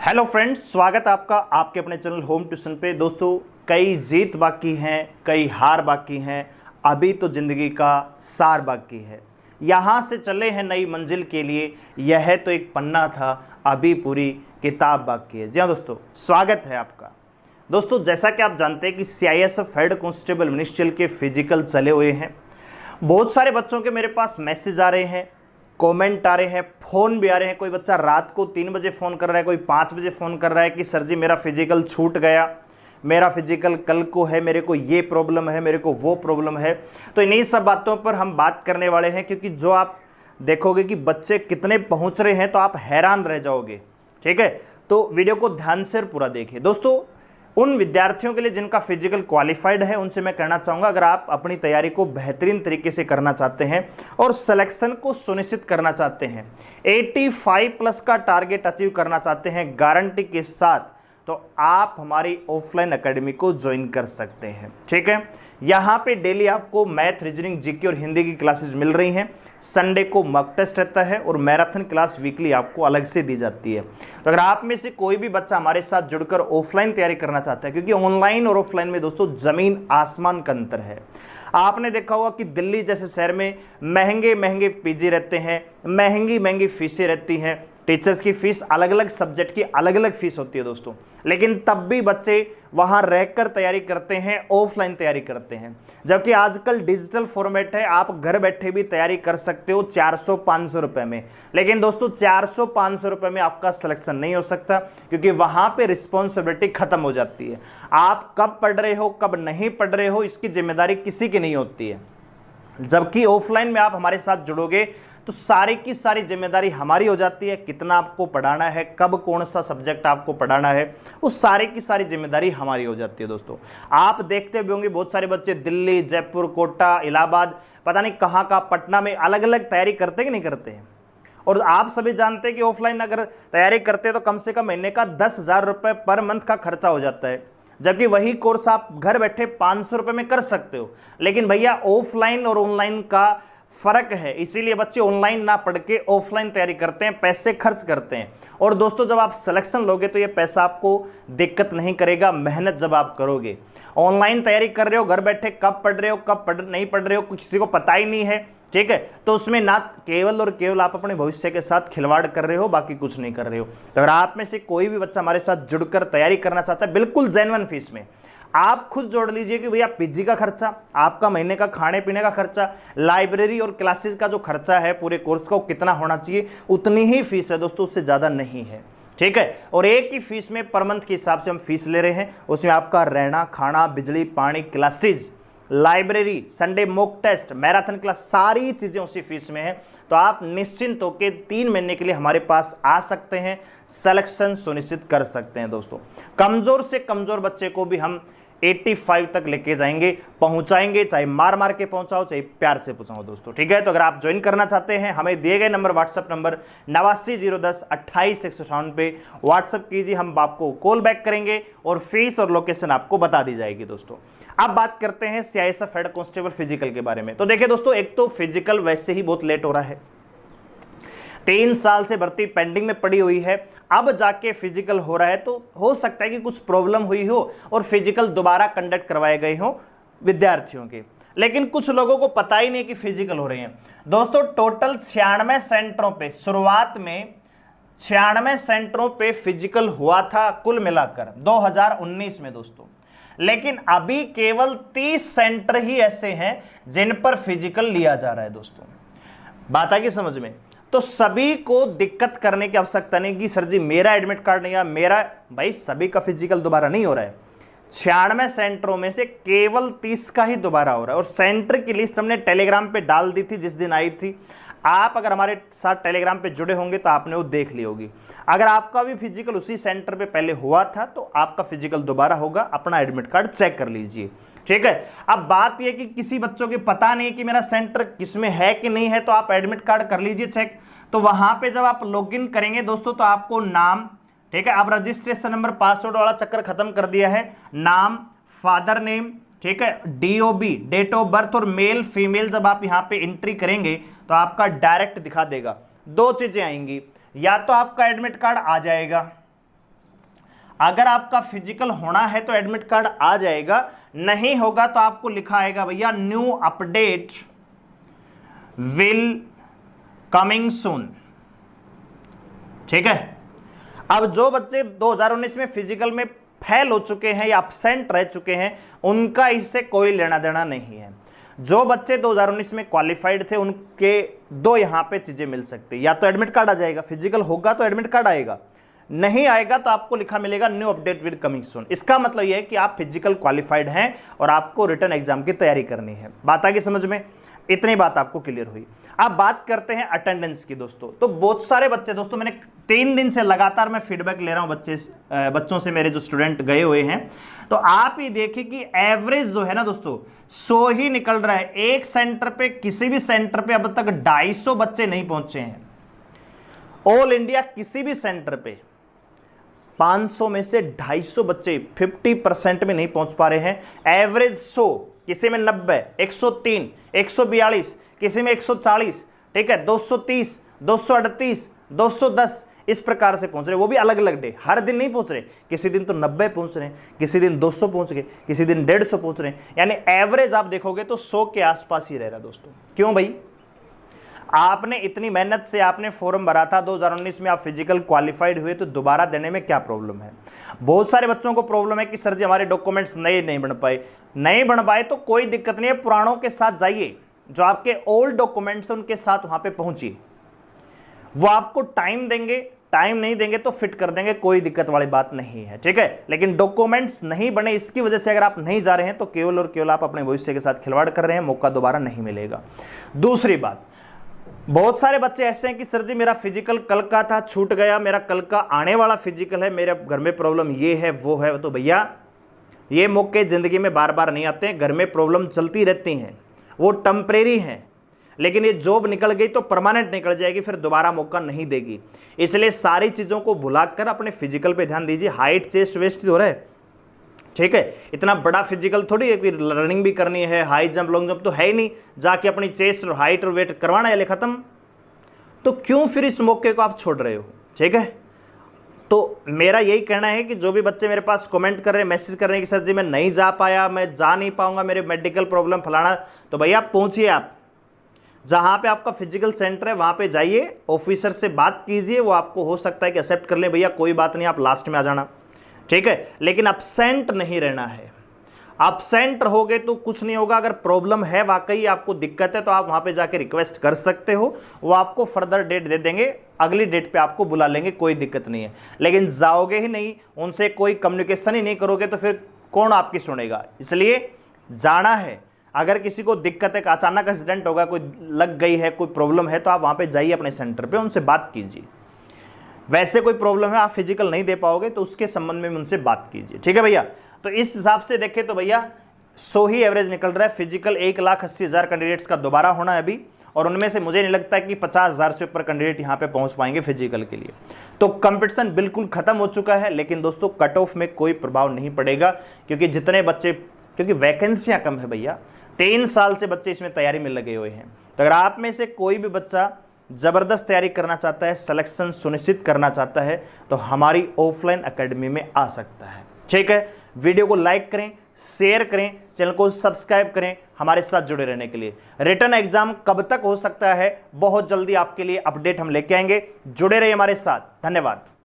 Hello friends, स्वागत है आपका आपके अपने चैनल होम ट्यूशन पे। दोस्तों, कई जीत बाकी हैं, कई हार बाकी हैं, अभी तो ज़िंदगी का सार बाकी है। यहाँ से चले हैं नई मंजिल के लिए, यह तो एक पन्ना था, अभी पूरी किताब बाकी है। जी हाँ दोस्तों, स्वागत है आपका। दोस्तों, जैसा कि आप जानते हैं कि CISF हेड कांस्टेबल मिनिस्ट्रियल के फिजिकल चले हुए हैं। बहुत सारे बच्चों के मेरे पास मैसेज आ रहे हैं, कमेंट आ रहे हैं, फ़ोन भी आ रहे हैं। कोई बच्चा रात को 3 बजे फ़ोन कर रहा है, कोई 5 बजे फ़ोन कर रहा है कि सर जी मेरा फिजिकल छूट गया, मेरा फिजिकल कल को है, मेरे को ये प्रॉब्लम है, मेरे को वो प्रॉब्लम है। तो इन्हीं सब बातों पर हम बात करने वाले हैं, क्योंकि जो आप देखोगे कि बच्चे कितने पहुंच रहे हैं तो आप हैरान रह जाओगे। ठीक है, तो वीडियो को ध्यान से पूरा देखिए। दोस्तों, उन विद्यार्थियों के लिए जिनका फिजिकल क्वालिफाइड है, उनसे मैं कहना चाहूँगा, अगर आप अपनी तैयारी को बेहतरीन तरीके से करना चाहते हैं और सिलेक्शन को सुनिश्चित करना चाहते हैं, 85 प्लस का टारगेट अचीव करना चाहते हैं गारंटी के साथ, तो आप हमारी ऑफलाइन एकेडमी को ज्वाइन कर सकते हैं। ठीक है, यहाँ पे डेली आपको मैथ, रीजनिंग, जीके और हिंदी की क्लासेस मिल रही हैं। संडे को मॉक टेस्ट रहता है और मैराथन क्लास वीकली आपको अलग से दी जाती है। तो अगर आप में से कोई भी बच्चा हमारे साथ जुड़कर ऑफलाइन तैयारी करना चाहता है, क्योंकि ऑनलाइन और ऑफलाइन में दोस्तों ज़मीन आसमान का अंतर है। आपने देखा होगा कि दिल्ली जैसे शहर में महंगे महंगे पीजी रहते हैं, महंगी महंगी फीसें रहती हैं, टीचर्स की फीस अलग अलग सब्जेक्ट की अलग अलग फीस होती है दोस्तों, लेकिन तब भी बच्चे वहां रहकर तैयारी करते हैं, ऑफलाइन तैयारी करते हैं। जबकि आजकल डिजिटल फॉर्मेट है, आप घर बैठे भी तैयारी कर सकते हो 400-500 रुपए में। लेकिन दोस्तों, 400-500 रुपए में आपका सिलेक्शन नहीं हो सकता, क्योंकि वहां पे रिस्पॉन्सिबिलिटी खत्म हो जाती है। आप कब पढ़ रहे हो, कब नहीं पढ़ रहे हो, इसकी जिम्मेदारी किसी की नहीं होती है। जबकि ऑफलाइन में आप हमारे साथ जुड़ोगे तो सारी की सारी जिम्मेदारी हमारी हो जाती है। कितना आपको पढ़ाना है, कब कौन सा सब्जेक्ट आपको पढ़ाना है, उस सारी की सारी जिम्मेदारी हमारी हो जाती है। दोस्तों, आप देखते भी होंगे बहुत सारे बच्चे दिल्ली, जयपुर, कोटा, इलाहाबाद, पता नहीं कहाँ का, पटना में अलग अलग तैयारी करते कि नहीं करते हैं। और आप सभी जानते हैं कि ऑफलाइन अगर तैयारी करते हैं तो कम से कम महीने का 10,000 रुपये पर मंथ का खर्चा हो जाता है, जबकि वही कोर्स आप घर बैठे 500 रुपये में कर सकते हो। लेकिन भैया, ऑफलाइन और ऑनलाइन का फर्क है, इसीलिए बच्चे ऑनलाइन ना पढ़ के ऑफलाइन तैयारी करते हैं, पैसे खर्च करते हैं। और दोस्तों, जब आप सिलेक्शन लोगे तो ये पैसा आपको दिक्कत नहीं करेगा, मेहनत जब आप करोगे। ऑनलाइन तैयारी कर रहे हो, घर बैठे कब पढ़ रहे हो, कब नहीं पढ़ रहे हो, किसी को पता ही नहीं है। ठीक है, तो उसमें ना केवल और केवल आप अपने भविष्य के साथ खिलवाड़ कर रहे हो, बाकी कुछ नहीं कर रहे हो। तो अगर आप में से कोई भी बच्चा हमारे साथ जुड़कर तैयारी करना चाहता है बिल्कुल जेन्युइन फीस में, आप खुद जोड़ लीजिए कि भैया पीजी का खर्चा, आपका महीने का खाने पीने का खर्चा, लाइब्रेरी और क्लासेस का जो खर्चा है पूरे कोर्स का, वो कितना होना चाहिए, उतनी ही फीस है दोस्तों, उससे ज़्यादा नहीं है। ठीक है, और एक ही फीस में पर मंथ के हिसाब से हम फीस ले रहे हैं। उसमें आपका रहना, खाना, बिजली, पानी, classes, library, Sunday mock test, marathon class, सारी चीज़ें उसी फीस में है। तो आप निश्चिंत होकर 3 महीने के लिए हमारे पास आ सकते हैं, सिलेक्शन सुनिश्चित कर सकते हैं। दोस्तों, कमज़ोर से कमज़ोर बच्चे को भी हम 85 तक लेके जाएंगे, पहुंचाएंगे, चाहे मार मार के पहुंचाओ, चाहे प्यार से पहुंचाओ दोस्तों। ठीक है, तो अगर आप ज्वाइन करना चाहते हैं, हमें दिए गए नंबर, व्हाट्सएप नंबर 8910286158 पे व्हाट्सएप कीजिए, हम आपको कॉल बैक करेंगे और फीस और लोकेशन आपको बता दी जाएगी। दोस्तों, अब बात करते हैं CISF हेड कांस्टेबल फिजिकल के बारे में। तो देखिए दोस्तों, एक तो फिजिकल वैसे ही बहुत लेट हो रहा है, 3 साल से भर्ती पेंडिंग में पड़ी हुई है, अब जाके फिजिकल हो रहा है। तो हो सकता है कि कुछ प्रॉब्लम हुई हो और फिजिकल दोबारा कंडक्ट करवाए गए हो विद्यार्थियों के, लेकिन कुछ लोगों को पता ही नहीं कि फिजिकल हो रहे हैं। दोस्तों, टोटल 96 सेंटरों पे, शुरुआत में 96 सेंटरों पे फिजिकल हुआ था कुल मिलाकर 2019 में दोस्तों, लेकिन अभी केवल 30 सेंटर ही ऐसे हैं जिन पर फिजिकल लिया जा रहा है। दोस्तों, बात आ गई समझ में? तो सभी को दिक्कत करने की आवश्यकता नहीं कि सर जी मेरा एडमिट कार्ड नहीं आया, मेरा, भाई सभी का फिजिकल दोबारा नहीं हो रहा है। 96 सेंटरों में से केवल 30 का ही दोबारा हो रहा है। और सेंटर की लिस्ट हमने टेलीग्राम पे डाल दी थी जिस दिन आई थी। आप अगर हमारे साथ टेलीग्राम पे जुड़े होंगे तो आपने वो देख ली होगी। अगर आपका भी फिजिकल उसी सेंटर पे पहले हुआ था तो आपका फिजिकल दोबारा होगा, अपना एडमिट कार्ड चेक कर लीजिए। ठीक है, अब बात यह कि किसी बच्चों के पता नहीं कि मेरा सेंटर किसमें है कि नहीं है, तो आप एडमिट कार्ड कर लीजिए चेक। तो वहां पे जब आप लॉगिन करेंगे दोस्तों, तो आपको नाम, ठीक है, अब रजिस्ट्रेशन नंबर, पासवर्ड वाला चक्कर खत्म कर दिया है, नाम, फादर नेम, ठीक है, DOB, डेट ऑफ बर्थ और मेल फीमेल जब आप यहां पे एंट्री करेंगे तो आपका डायरेक्ट दिखा देगा। 2 चीजें आएंगी, या तो आपका एडमिट कार्ड आ जाएगा, अगर आपका फिजिकल होना है तो एडमिट कार्ड आ जाएगा, नहीं होगा तो आपको लिखा आएगा भैया new update will coming soon. ठीक है। अब जो बच्चे 2019 में फिजिकल में फेल हो चुके हैं या अपसेंट रह चुके हैं, उनका इससे कोई लेना देना नहीं है। जो बच्चे 2019 में क्वालिफाइड थे, उनके दो यहां पे चीजें मिल सकती है, या तो एडमिट कार्ड आ जाएगा, फिजिकल होगा तो एडमिट कार्ड आएगा, नहीं आएगा तो आपको लिखा मिलेगा new update will coming soon. इसका मतलब यह है कि आप फिजिकल क्वालिफाइड हैं और आपको रिटन एग्जाम की तैयारी करनी है। बात आगे समझ में? इतनी बात आपको क्लियर हुई। अब बात करते हैं अटेंडेंस की दोस्तों। तो बहुत सारे बच्चे, दोस्तों मैंने 3 दिन से लगातार मैं फीडबैक ले रहा हूं बच्चों से, मेरे जो स्टूडेंट गए हुए हैं, तो आप ही देखिए कि एवरेज जो है ना दोस्तों 100 ही निकल रहा है। एक सेंटर पे, किसी भी सेंटर पे अब तक 250 बच्चे नहीं पहुंचे हैं। ऑल इंडिया किसी भी सेंटर पे 500 में से 250 बच्चे 50% में नहीं पहुंच पा रहे हैं। एवरेज 100, किसी में 90, 103, 142, किसी में 140, ठीक है, 230, 238, 210, इस प्रकार से पहुंच रहे, वो भी अलग अलग डे, हर दिन नहीं पहुंच रहे। किसी दिन तो 90 पहुंच रहे हैं, किसी दिन 200 पहुंच गए, किसी दिन 150 पहुंच रहे हैं। यानी एवरेज आप देखोगे तो 100 के आसपास ही रह रहा दोस्तों। क्यों भाई? आपने इतनी मेहनत से आपने फॉर्म भरा था 2019 में, आप फिजिकल क्वालिफाइड हुए, तो दोबारा देने में क्या प्रॉब्लम है? बहुत सारे बच्चों को प्रॉब्लम है कि सर जी हमारे डॉक्यूमेंट्स नए नहीं बन पाए। नहीं बन पाए तो कोई दिक्कत नहीं है, पुरानों के साथ जाइए, जो आपके ओल्ड डॉक्यूमेंट्स हैं उनके साथ वहां पे पहुंचिए, वो आपको टाइम देंगे, टाइम नहीं देंगे तो फिट कर देंगे, कोई दिक्कत वाली बात नहीं है। ठीक है। लेकिन डॉक्यूमेंट्स नहीं बने, इसकी वजह से अगर आप नहीं जा रहे हैं तो केवल और केवल आप अपने भविष्य के साथ खिलवाड़ कर रहे हैं, मौका दोबारा नहीं मिलेगा। दूसरी बात, बहुत सारे बच्चे ऐसे हैं कि सर जी मेरा फिजिकल कल का था, छूट गया, मेरा कल का आने वाला फिजिकल है, मेरे घर में प्रॉब्लम ये है वो है। तो भैया ये मौके जिंदगी में बार बार नहीं आते हैं, घर में प्रॉब्लम चलती रहती हैं, वो टेम्परेरी हैं, लेकिन ये जॉब निकल गई तो परमानेंट निकल जाएगी, फिर दोबारा मौका नहीं देगी। इसलिए सारी चीज़ों को भुलाकर अपने फिजिकल पे ध्यान दीजिए। हाइट चेस्ट वेस्ट ही हो रहा है, ठीक है, इतना बड़ा फिजिकल थोड़ी है, फिर रनिंग भी करनी है, हाई जंप लॉन्ग जंप तो है ही नहीं, जाके अपनी चेस्ट और हाइट और वेट करवाना है, खत्म। तो क्यों फिर इस मौके को आप छोड़ रहे हो? ठीक है। तो मेरा यही कहना है कि जो भी बच्चे मेरे पास कमेंट कर रहे हैं, मैसेज कर रहे हैं कि सर जी मैं नहीं जा पाया, मैं जा नहीं पाऊंगा, मेरे मेडिकल प्रॉब्लम फलाना, तो भैया पहुंचिए, आप जहां पे आपका फिजिकल सेंटर है वहां पे जाइए, ऑफिसर से बात कीजिए, वो आपको हो सकता है कि एक्सेप्ट कर ले, भैया कोई बात नहीं, आप लास्ट में आ जाना, ठीक है। लेकिन अपसेंट नहीं रहना है। अपसेंट रहोगे तो कुछ नहीं होगा। अगर प्रॉब्लम है, वाकई आपको दिक्कत है, तो आप वहां पे जाके रिक्वेस्ट कर सकते हो, वो आपको फर्दर डेट दे देंगे, अगली डेट पे आपको बुला लेंगे, कोई दिक्कत नहीं है। लेकिन जाओगे ही नहीं, उनसे कोई कम्युनिकेशन ही नहीं करोगे, तो फिर कौन आपकी सुनेगा? इसलिए जाना है। अगर किसी को दिक्कत है, अचानक एक्सीडेंट होगा, कोई लग गई है, कोई प्रॉब्लम है, तो आप वहां पे जाइए अपने सेंटर पे, उनसे बात कीजिए। वैसे कोई प्रॉब्लम है, आप फिजिकल नहीं दे पाओगे, तो उसके संबंध में उनसे बात कीजिए, ठीक है भैया। तो इस हिसाब से देखें तो भैया 100 ही एवरेज निकल रहा है। फिजिकल 1,80,000 कैंडिडेट्स का दोबारा होना है अभी, और उनमें से मुझे नहीं लगता कि 50,000 से ऊपर कैंडिडेट यहाँ पे पहुंच पाएंगे फिजिकल के लिए। तो कंपटीशन बिल्कुल खत्म हो चुका है। लेकिन दोस्तों कट ऑफ में कोई प्रभाव नहीं पड़ेगा, क्योंकि जितने बच्चे, क्योंकि वैकेंसियां कम है भैया, 3 साल से बच्चे इसमें तैयारी में लगे हुए हैं। तो अगर आप में से कोई भी बच्चा ज़बरदस्त तैयारी करना चाहता है, सिलेक्शन सुनिश्चित करना चाहता है, तो हमारी ऑफलाइन एकेडमी में आ सकता है, ठीक है। वीडियो को लाइक करें, शेयर करें, चैनल को सब्सक्राइब करें, हमारे साथ जुड़े रहने के लिए। रिटन एग्जाम कब तक हो सकता है, बहुत जल्दी आपके लिए अपडेट हम लेके आएंगे। जुड़े रहिए हमारे साथ। धन्यवाद।